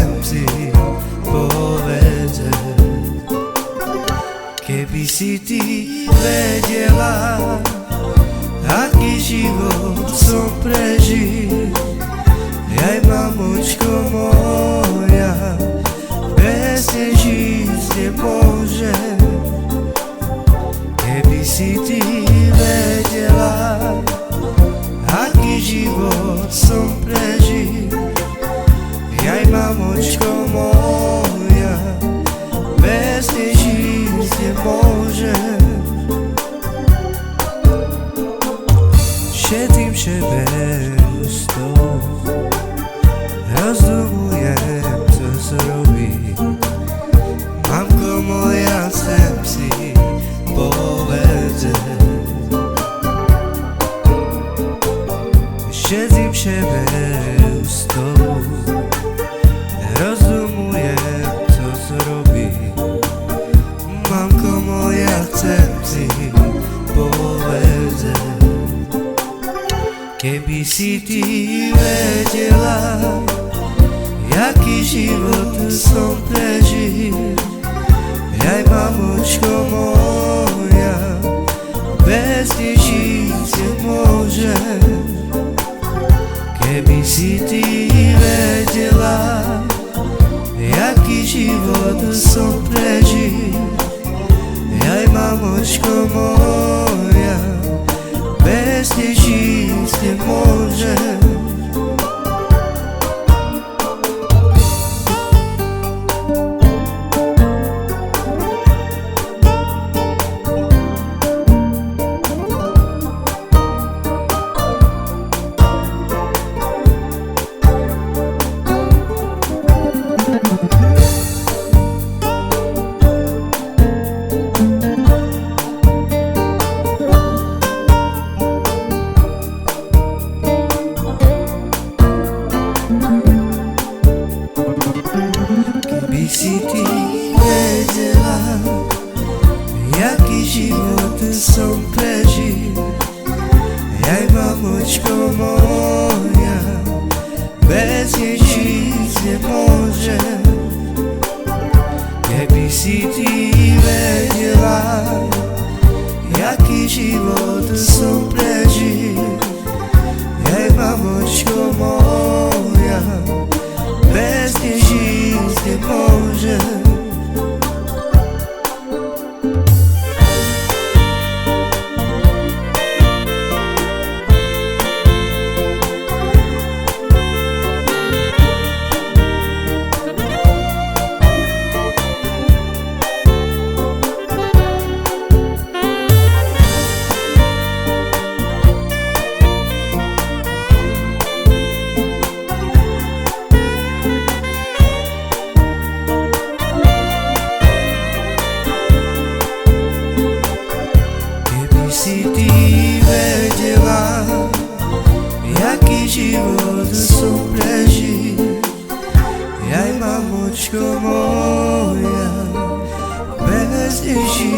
chcem si povedať. Keby si ty vedela, aký život som prežil, aj mamočko moja, bez nej žiť nemôžem. Keby si ty vedela, aký život som prežil, aj mamočko moja, bez nej žiť nemôžem. Šetrím šebestou, rozdumujem, co sa robí. Mamko moja, chcem si povedať. Šetrím šebestou, rozdumujem, co sa robí. Mamko moja, chcem si povedať. Keby si ty vedela, jaký život som prežil, aj mamočko moja, bez nej žiť nemôžem. Keby si ty vedela, jaký život som prežil, aj mamočko moja, bez nej žiť nemôžem. Keby si ty vedela, jaký život som prežil, aj mamočko moja, bez nej žiť nemôžem. Keby si ty vedela, jaký život som prežil, aj mamočko moja, bez nej žiť nemôžem. Si ty vedela, jaký život som prežil, aj mamočko moja, bez nej žiť